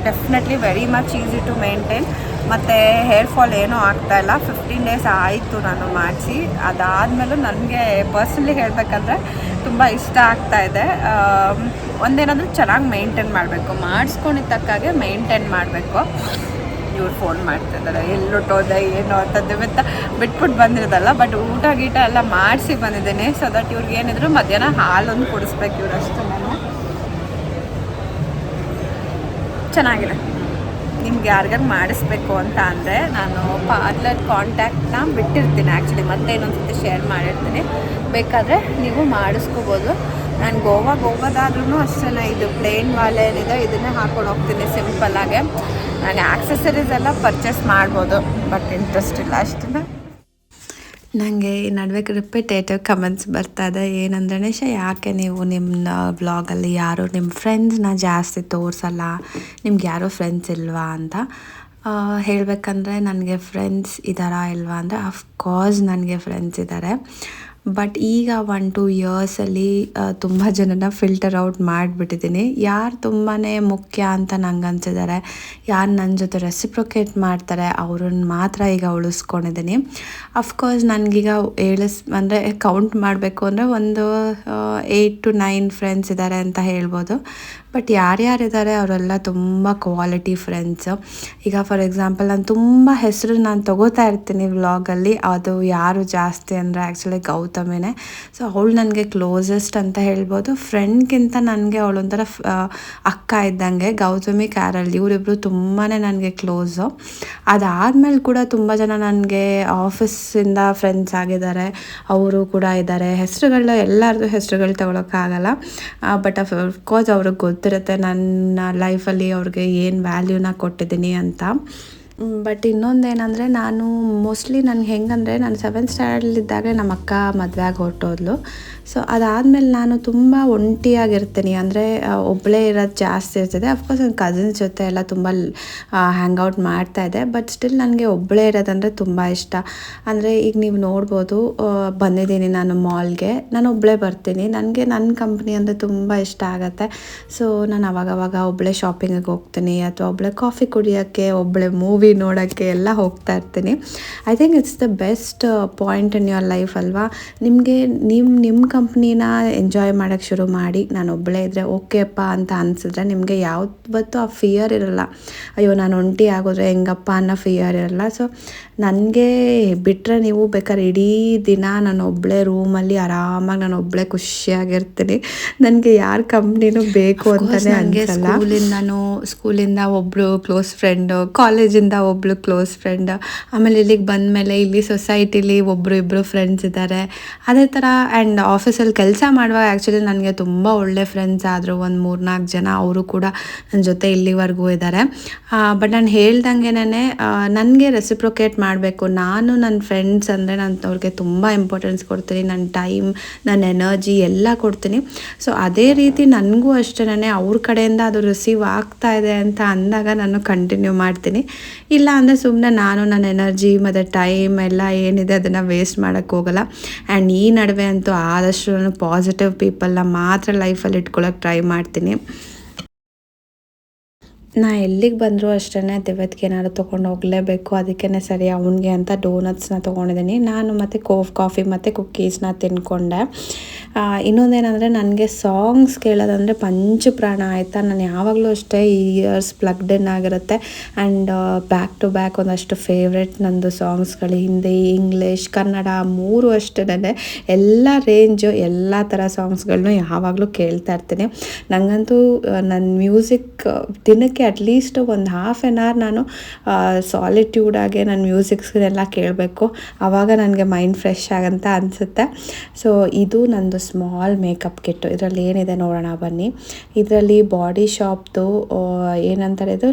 definitely very much easy to maintain. ಮತ್ತು ಹೇರ್ ಫಾಲ್ ಏನೂ ಆಗ್ತಾಯಿಲ್ಲ. 15 ಡೇಸ್ ಆಯಿತು ನಾನು ಮಾಡಿಸಿ. ಅದಾದಮೇಲೂ ನನಗೆ ಪರ್ಸ್ನಲಿ ಹೇಳಬೇಕಂದ್ರೆ ತುಂಬ ಇಷ್ಟ ಆಗ್ತಾಯಿದೆ. ಒಂದೇನಾದರೂ ಚೆನ್ನಾಗಿ ಮೇಂಟೈನ್ ಮಾಡಬೇಕು, ಮಾಡಿಸ್ಕೊಂಡಿದ್ದ ತಕ್ಕಾಗೆ ಮೇಂಟೈನ್ ಮಾಡಬೇಕು. ಇವ್ರು ಫೋನ್ ಮಾಡ್ತಿದ್ದಾರೆ, ಎಲ್ಲೊಟ್ಟೋದೆ ಏನೋ ಅಂತದ್ದು ಅಂತ ಬಿಟ್ಬಿಟ್ಟು ಬಂದಿರೋದಲ್ಲ. ಬಟ್ ಊಟ ಗೀಟ ಎಲ್ಲ ಮಾಡಿಸಿ ಬಂದಿದ್ದೀನಿ. ಸೊ ದಟ್ ಇವ್ರಿಗೆ ಏನಿದ್ರು ಮಧ್ಯಾಹ್ನ ಹಾಲೊಂದು ಕುಡಿಸ್ಬೇಕು ಇವರಷ್ಟು. ನಾನು ಚೆನ್ನಾಗಿದೆ. ನಿಮ್ಗೆ ಯಾರಿಗಾರು ಮಾಡಿಸ್ಬೇಕು ಅಂತ ಅಂದರೆ ನಾನು ಪಾರ್ಲರ್ ಕಾಂಟ್ಯಾಕ್ಟ್ನ ಬಿಟ್ಟಿರ್ತೀನಿ ಆ್ಯಕ್ಚುಲಿ, ಮತ್ತೆ ಇನ್ನೊಂದು ಸತಿ ಶೇರ್ ಮಾಡಿರ್ತೀನಿ. ಬೇಕಾದರೆ ನೀವು ಮಾಡಿಸ್ಕೋಬೋದು. ನಾನು ಗೋವಾಗೆ ಹೋಗೋದಾದ್ರೂ ಅಷ್ಟೇ, ಇದು ಪ್ಲೇನ್ ವಾಲೆ ಏನಿದೆ ಇದನ್ನೇ ಹಾಕ್ಕೊಂಡು ಹೋಗ್ತೀನಿ ಸಿಂಪಲ್ಲಾಗೆ. ನಾನು ಆಕ್ಸೆಸರೀಸ್ ಎಲ್ಲ ಪರ್ಚೇಸ್ ಮಾಡ್ಬೋದು, ಬಟ್ ಇಂಟ್ರೆಸ್ಟ್ ಇಲ್ಲ ಅಷ್ಟೇ. ನನಗೆ ಈ ನಡುವೆ ರಿಪಿಟೇಟಿವ್ ಕಮೆಂಟ್ಸ್ ಬರ್ತಾಯಿದೆ. ಏನಂದರೆ ನಿಶಾ, ಯಾಕೆ ನೀವು ನಿಮ್ಮ ವ್ಲಾಗಲ್ಲಿ ಯಾರು ನಿಮ್ಮ ಫ್ರೆಂಡ್ಸ್ನ ಜಾಸ್ತಿ ತೋರಿಸಲ್ಲ, ನಿಮ್ಗೆ ಯಾರೂ ಫ್ರೆಂಡ್ಸ್ ಇಲ್ವಾ ಅಂತ. ಹೇಳಬೇಕಂದ್ರೆ ನನಗೆ ಫ್ರೆಂಡ್ಸ್ ಇದ್ದಾರಾ ಇಲ್ವಾ ಅಂದರೆ ಅಫ್ಕೋರ್ಸ್ ನನಗೆ ಫ್ರೆಂಡ್ಸ್ ಇದ್ದಾರೆ. ಬಟ್ ಈಗ 1-2 ಇಯರ್ಸಲ್ಲಿ ತುಂಬ ಜನನ ಫಿಲ್ಟರ್ ಔಟ್ ಮಾಡಿಬಿಟ್ಟಿದ್ದೀನಿ. ಯಾರು ತುಂಬಾ ಮುಖ್ಯ ಅಂತ ನಂಗೆ ಅನಿಸಿದ್ದಾರೆ, ಯಾರು ನನ್ನ ಜೊತೆ ರೆಸಿಪ್ರೊಕೇಟ್ ಮಾಡ್ತಾರೆ ಅವ್ರನ್ನ ಮಾತ್ರ ಈಗ ಉಳಿಸ್ಕೊಂಡಿದ್ದೀನಿ. ಅಫ್ಕೋರ್ಸ್ ನನಗೀಗ ಅಂದರೆ ಕೌಂಟ್ ಮಾಡಬೇಕು ಅಂದರೆ ಒಂದು 8 to 9 ಫ್ರೆಂಡ್ಸ್ ಇದ್ದಾರೆ ಅಂತ ಹೇಳ್ಬೋದು. ಬಟ್ ಯಾರ್ಯಾರಿದ್ದಾರೆ ಅವರೆಲ್ಲ ತುಂಬ ಕ್ವಾಲಿಟಿ ಫ್ರೆಂಡ್ಸು. ಈಗ ಫಾರ್ ಎಕ್ಸಾಂಪಲ್ ನಾನು ತುಂಬ ಹೆಸರು ನಾನು ತೊಗೋತಾ ಇರ್ತೀನಿ ವ್ಲಾಗಲ್ಲಿ, ಅದು ಯಾರು ಜಾಸ್ತಿ ಅಂದರೆ ಆ್ಯಕ್ಚುಲಿ ಗೌತಮಿನೇ. ಸೊ ಅವಳು ನನಗೆ ಕ್ಲೋಸೆಸ್ಟ್ ಅಂತ ಹೇಳ್ಬೋದು. ಫ್ರೆಂಡ್ಗಿಂತ ನನಗೆ ಅವಳೊಂಥರ ಅಕ್ಕ ಇದ್ದಂಗೆ. ಗೌತಮಿ, ಕ್ಯಾರಲ್ ಇವರಿಬ್ಬರು ತುಂಬಾ ನನಗೆ ಕ್ಲೋಸು. ಅದಾದಮೇಲೆ ಕೂಡ ತುಂಬ ಜನ ನನಗೆ ಆಫೀಸಿಂದ ಫ್ರೆಂಡ್ಸ್ ಆಗಿದ್ದಾರೆ, ಅವರು ಕೂಡ ಇದ್ದಾರೆ. ಎಲ್ಲರದ್ದು ಹೆಸರುಗಳು ತಗೊಳಕ್ಕಾಗಲ್ಲ, ಬಟ್ ಅಫ್ಕೋರ್ಸ್ ಅವ್ರಿಗೆ ಗೊತ್ತಿರುತ್ತೆ ನನ್ನ ಲೈಫಲ್ಲಿ ಅವ್ರಿಗೆ ಏನು ವ್ಯಾಲ್ಯೂನ ಕೊಟ್ಟಿದ್ದೀನಿ ಅಂತ. ಬಟ್ ಇನ್ನೊಂದೇನೆಂದರೆ, ನಾನು ಮೋಸ್ಟ್ಲಿ ನನಗೆ ಹೆಂಗಂದರೆ, ನಾನು 7th ಸ್ಟ್ಯಾಂಡರ್ಡಲ್ಲಿದ್ದಾಗ ನಮ್ಮ ಅಕ್ಕ ಮದುವೆಯಾಗಿ ಹೊರಟೋದ್ಲು. ಸೊ ಅದಾದಮೇಲೆ ನಾನು ತುಂಬ ಒಂಟಿಯಾಗಿರ್ತೀನಿ, ಅಂದರೆ ಒಬ್ಬಳೇ ಇರೋದು ಜಾಸ್ತಿ ಇರ್ತದೆ. ಅಫ್ಕೋರ್ಸ್ ನನ್ನ ಕಸಿನ್ಸ್ ಜೊತೆ ಎಲ್ಲ ತುಂಬ ಹ್ಯಾಂಗ್ಔಟ್ ಮಾಡ್ತಾಯಿದ್ದೆ, ಬಟ್ ಸ್ಟಿಲ್ ನನಗೆ ಒಬ್ಬಳೇ ಇರೋದಂದರೆ ತುಂಬ ಇಷ್ಟ. ಅಂದರೆ ಈಗ ನೀವು ನೋಡ್ಬೋದು, ಬಂದಿದ್ದೀನಿ ನಾನು ಮಾಲ್ಗೆ, ನಾನು ಒಬ್ಬಳೇ ಬರ್ತೀನಿ. ನನಗೆ ನನ್ನ ಕಂಪ್ನಿ ಅಂದರೆ ತುಂಬ ಇಷ್ಟ ಆಗುತ್ತೆ. ಸೊ ನಾನು ಅವಾಗವಾಗ ಒಬ್ಬಳೇ ಶಾಪಿಂಗಿಗೆ ಹೋಗ್ತೀನಿ, ಅಥವಾ ಒಬ್ಬಳೇ ಕಾಫಿ ಕುಡಿಯೋಕ್ಕೆ, ಒಬ್ಬಳೇ ಮೂವಿ ನೋಡೋಕ್ಕೆ ಎಲ್ಲ ಹೋಗ್ತಾ ಇರ್ತೀನಿ. I think it's the best point in your life ಅಲ್ವಾ. ನಿಮಗೆ ನಿಮ್ಮ ಕಂಪ್ನಿನ ಎಂಜಾಯ್ ಮಾಡೋಕ್ಕೆ ಶುರು ಮಾಡಿ. ನಾನು ಒಬ್ಬಳೇ ಇದ್ದರೆ ಓಕೆಪ್ಪ ಅಂತ ಅನಿಸಿದ್ರೆ ನಿಮಗೆ ಯಾವತ್ತೂ ಆ ಫಿಯರ್ ಇರಲ್ಲ, ಅಯ್ಯೋ ನಾನು ಒಂಟಿ ಆಗೋದ್ರೆ ಹೆಂಗಪ್ಪ ಅನ್ನೋ ಫಿಯರ್ ಇರಲ್ಲ. ಸೊ ನನಗೆ ಬಿಟ್ಟರೆ ನೀವು ಬೇಕಾದ್ರೆ ಇಡೀ ದಿನ ನಾನು ಒಬ್ಬಳೇ ರೂಮಲ್ಲಿ ಆರಾಮಾಗಿ ನಾನು ಒಬ್ಬಳೇ ಖುಷಿಯಾಗಿರ್ತೀನಿ. ನನಗೆ ಯಾರ ಕಂಪ್ನಿನೂ ಬೇಕು ಅಂತಲೇ ಅನಿಸಲ್ಲ. ಸ್ಕೂಲಿಂದ ಒಬ್ಬಳು ಕ್ಲೋಸ್ ಫ್ರೆಂಡು, ಕಾಲೇಜಿಂದ ಒಬ್ಬಳು ಕ್ಲೋಸ್ ಫ್ರೆಂಡ್, ಆಮೇಲೆ ಇಲ್ಲಿಗೆ ಬಂದಮೇಲೆ ಇಲ್ಲಿ ಸೊಸೈಟಿಲಿ ಒಬ್ಬರು ಇಬ್ಬರು ಫ್ರೆಂಡ್ಸ್ ಇದ್ದಾರೆ. ಅದೇ ಥರ ಆ್ಯಂಡ್ ಆಫೀಸಲ್ಲಿ ಕೆಲಸ ಮಾಡುವಾಗ ಆ್ಯಕ್ಚುಲಿ ನನಗೆ ತುಂಬ ಒಳ್ಳೆ ಫ್ರೆಂಡ್ಸ್ ಆದರು, ಒಂದು 3-4 ಜನ. ಅವರು ಕೂಡ ನನ್ನ ಜೊತೆ ಇಲ್ಲಿವರೆಗೂ ಇದ್ದಾರೆ. ಬಟ್ ನಾನು ಹೇಳ್ದಂಗೆ ನನಗೆ ರೆಸಿಪ್ರೊಕೇಟ್ ಮಾಡಬೇಕು. ನಾನು ನನ್ನ ಫ್ರೆಂಡ್ಸ್ ಅಂದರೆ ನಾನು ಅವ್ರಿಗೆ ತುಂಬ ಇಂಪಾರ್ಟೆನ್ಸ್ ಕೊಡ್ತೀನಿ, ನನ್ನ ಟೈಮ್, ನನ್ನ ಎನರ್ಜಿ ಎಲ್ಲ ಕೊಡ್ತೀನಿ. ಸೊ ಅದೇ ರೀತಿ ನನಗೂ ಅಷ್ಟೇ ಅವ್ರ ಕಡೆಯಿಂದ ಅದು ರಿಸೀವ್ ಆಗ್ತಾ ಇದೆ ಅಂತ ಅಂದಾಗ ನಾನು ಕಂಟಿನ್ಯೂ ಮಾಡ್ತೀನಿ. ಇಲ್ಲ ಅಂದರೆ ಸುಮ್ಮನೆ ನಾನು ನನ್ನ ಎನರ್ಜಿ ಮತ್ತು ಟೈಮ್ ಎಲ್ಲ ಏನಿದೆ ಅದನ್ನು ವೇಸ್ಟ್ ಮಾಡೋಕ್ಕೆ ಹೋಗಲ್ಲ. ಆ್ಯಂಡ್ ಈ ನಡುವೆ ಅಂತೂ ಆದಷ್ಟು ನಾನು ಪಾಸಿಟಿವ್ ಪೀಪಲ್ನ ಮಾತ್ರ ಲೈಫಲ್ಲಿ ಇಟ್ಕೊಳ್ಳೋಕೆ ಟ್ರೈ ಮಾಡ್ತೀನಿ. ನಾ ಎಲ್ಲಿಗೆ ಬಂದರೂ ಅಷ್ಟೇ ದಿವ್ಯತ್ಗೆ ಏನಾದ್ರು ತೊಗೊಂಡು ಹೋಗಲೇಬೇಕು. ಅದಕ್ಕೇ ಸರಿ ಅವನಿಗೆ ಅಂತ ಡೋನಟ್ಸ್ನ ತೊಗೊಂಡಿದ್ದೀನಿ ನಾನು, ಮತ್ತು ಕಾಫಿ ಮತ್ತು ಕುಕ್ಕೀಸ್ನ ತಿನ್ಕೊಂಡೆ. ಇನ್ನೊಂದೇನೆಂದರೆ, ನನಗೆ ಸಾಂಗ್ಸ್ ಕೇಳೋದಂದರೆ ಪಂಚಪ್ರಾಣ ಆಯಿತಾ. ನಾನು ಯಾವಾಗಲೂ ಅಷ್ಟೇ ಇಯರ್ಸ್ ಪ್ಲಗ್ಡ್ ಇನ್ ಆಗಿರುತ್ತೆ. ಆ್ಯಂಡ್ ಬ್ಯಾಕ್ ಟು ಬ್ಯಾಕ್ ಒಂದಷ್ಟು ಫೇವ್ರೆಟ್ ನಂದು ಸಾಂಗ್ಸ್ಗಳು, ಹಿಂದಿ, ಇಂಗ್ಲೀಷ್, ಕನ್ನಡ 3 ಅಷ್ಟೇ. ಎಲ್ಲ ರೇಂಜು, ಎಲ್ಲ ಥರ ಸಾಂಗ್ಸ್ಗಳನ್ನೂ ಯಾವಾಗಲೂ ಕೇಳ್ತಾ ಇರ್ತೀನಿ. ನನಗಂತೂ ನನ್ನ ಮ್ಯೂಸಿಕ್ ದಿನಕ್ಕೆ ಅಟ್ಲೀಸ್ಟ್ ಒಂದು ½ an hour ನಾನು ಸಾಲಿಟ್ಯೂಡಾಗೆ ನನ್ನ ಮ್ಯೂಸಿಕ್ಸ್ನೆಲ್ಲ ಕೇಳಬೇಕು. ಆವಾಗ ನನಗೆ ಮೈಂಡ್ ಫ್ರೆಶ್ ಆಗಂತ ಅನಿಸುತ್ತೆ. ಸೊ ಇದು ನಂದು ಸ್ಮಾಲ್ ಮೇಕಪ್ ಕಿಟ್ಟು. ಇದರಲ್ಲಿ ಏನಿದೆ ನೋಡೋಣ ಬನ್ನಿ. ಇದರಲ್ಲಿ ಬಾಡಿ ಶಾಪ್ದು ಏನಂತಾರೆ, ಇದು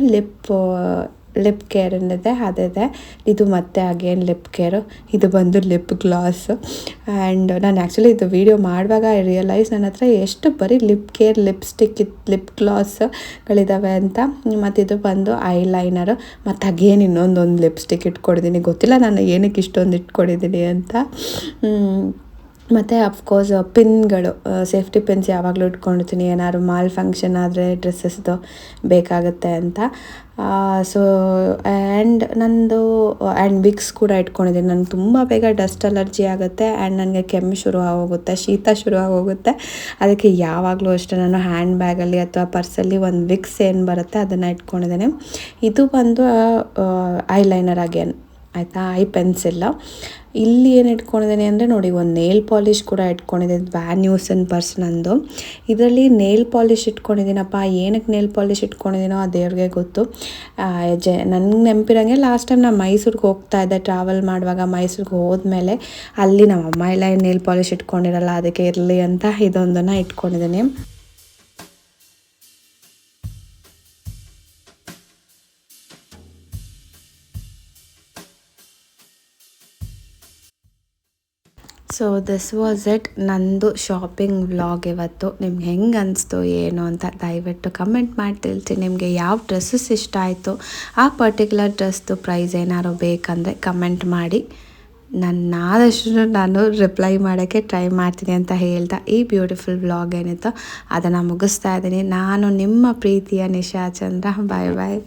ಲಿಪ್ ಕೇರ್ ಏನಿದೆ ಅದಿದೆ. ಇದು ಮತ್ತೆ ಅಗೇನ್ ಲಿಪ್ ಕೇರು. ಇದು ಬಂದು ಲಿಪ್ ಗ್ಲಾಸು. ಆ್ಯಂಡ್ ನಾನು ಆ್ಯಕ್ಚುಲಿ ಇದು ವೀಡಿಯೋ ಮಾಡುವಾಗ ಐ ರಿಯಲೈಸ್ ನನ್ನ ಹತ್ರ ಎಷ್ಟು ಬರೀ ಲಿಪ್ ಕೇರ್, ಲಿಪ್ಸ್ಟಿಕ್, ಲಿಪ್ ಗ್ಲಾಸ್ಗಳಿದ್ದಾವೆ ಅಂತ. ಮತ್ತು ಇದು ಬಂದು ಐಲೈನರು. ಮತ್ತು ಅಗೇನ್ ಇನ್ನೊಂದೊಂದು ಲಿಪ್ಸ್ಟಿಕ್ ಇಟ್ಕೊಂಡಿದ್ದೀನಿ. ಗೊತ್ತಿಲ್ಲ ನಾನು ಏನಕ್ಕೆ ಇಷ್ಟೊಂದು ಇಟ್ಕೊಂಡಿದ್ದೀನಿ ಅಂತ. ಮತ್ತು ಅಫ್ಕೋರ್ಸ್ ಪಿನ್ಗಳು, ಸೇಫ್ಟಿ ಪಿನ್ಸ್ ಯಾವಾಗಲೂ ಇಟ್ಕೊಂಡಿರ್ತೀನಿ, ಏನಾದ್ರು ಮಾಲ್ ಫಂಕ್ಷನ್ ಆದರೆ ಡ್ರೆಸ್ಸಸ್ದು ಬೇಕಾಗುತ್ತೆ ಅಂತ. ಸೊ ಆ್ಯಂಡ್ ವಿಕ್ಸ್ ಕೂಡ ಇಟ್ಕೊಂಡಿದ್ದೀನಿ. ನನಗೆ ತುಂಬ ಬೇಗ ಡಸ್ಟ್ ಅಲರ್ಜಿ ಆಗುತ್ತೆ, ಆ್ಯಂಡ್ ನನಗೆ ಕೆಮ್ಮು ಶುರು ಆಗೋಗುತ್ತೆ, ಶೀತ ಶುರು ಆಗೋಗುತ್ತೆ. ಅದಕ್ಕೆ ಯಾವಾಗಲೂ ಅಷ್ಟೇ ನಾನು ಹ್ಯಾಂಡ್ ಬ್ಯಾಗಲ್ಲಿ ಅಥವಾ ಪರ್ಸಲ್ಲಿ ಒಂದು ವಿಕ್ಸ್ ಏನು ಬರುತ್ತೆ ಅದನ್ನು ಇಟ್ಕೊಂಡಿದ್ದೀನಿ. ಇದು ಬಂದು ಐಲೈನರ್ ಅಗೇನ್ ಆಯಿತಾ, ಐ ಪೆನ್ಸಿಲ್ಲ. ಇಲ್ಲಿ ಏನು ಇಟ್ಕೊಂಡಿದ್ದೀನಿ ಅಂದರೆ ನೋಡಿ, ಒಂದು ನೇಲ್ ಪಾಲಿಷ್ ಕೂಡ ಇಟ್ಕೊಂಡಿದ್ದೀನಿ. ವ್ಯಾನ್ ಯೂಸನ್ ಪರ್ಸ್ ನಂದು. ಇದರಲ್ಲಿ ನೇಲ್ ಪಾಲಿಷ್ ಇಟ್ಕೊಂಡಿದ್ದೀನಪ್ಪ. ಏನಕ್ಕೆ ನೇಲ್ ಪಾಲಿಷ್ ಇಟ್ಕೊಂಡಿದ್ದೀನೋ ಆ ದೇವ್ರಿಗೆ ಗೊತ್ತು. ನನಗೆ ನೆನಪಿರೋಂಗೆ ಲಾಸ್ಟ್ ಟೈಮ್ ನಾನು ಮೈಸೂರಿಗೆ ಹೋಗ್ತಾ ಇದ್ದೆ, ಟ್ರಾವೆಲ್ ಮಾಡುವಾಗ. ಮೈಸೂರಿಗೆ ಹೋದ್ಮೇಲೆ ಅಲ್ಲಿ ನಮ್ಮ ಅಮ್ಮ ಎಲ್ಲ ನೇಲ್ ಪಾಲಿಷ್ ಇಟ್ಕೊಂಡಿರಲ್ಲ, ಅದಕ್ಕೆ ಇರಲಿ ಅಂತ ಇದೊಂದನ್ನು ಇಟ್ಕೊಂಡಿದ್ದೀನಿ. ಸೊ ದಿಸ್ ವಾಸ್ ಇಟ್, ನಂದು ಶಾಪಿಂಗ್ ವ್ಲಾಗ್ ಇವತ್ತು. ನಿಮ್ಗೆ ಹೆಂಗೆ ಅನಿಸ್ತು ಏನು ಅಂತ ದಯವಿಟ್ಟು ಕಮೆಂಟ್ ಮಾಡಿ ತಿಳಿಸಿ. ನಿಮಗೆ ಯಾವ ಡ್ರೆಸ್ಸಸ್ ಇಷ್ಟ ಆಯಿತು, ಆ ಪರ್ಟಿಕ್ಯುಲರ್ ಡ್ರೆಸ್ದು ಪ್ರೈಸ್ ಏನಾದ್ರು ಬೇಕಂದರೆ ಕಮೆಂಟ್ ಮಾಡಿ. ಆದಷ್ಟು ನಾನು ರಿಪ್ಲೈ ಮಾಡೋಕ್ಕೆ ಟ್ರೈ ಮಾಡ್ತೀನಿ ಅಂತ ಹೇಳ್ತಾ ಈ ಬ್ಯೂಟಿಫುಲ್ ವ್ಲಾಗ್ ಏನಿತ್ತು ಅದನ್ನು ಮುಗಿಸ್ತಾ ಇದ್ದೀನಿ. ನಾನು ನಿಮ್ಮ ಪ್ರೀತಿಯ ನಿಶಾ ಚಂದ್ರ. ಬಾಯ್ ಬಾಯ್.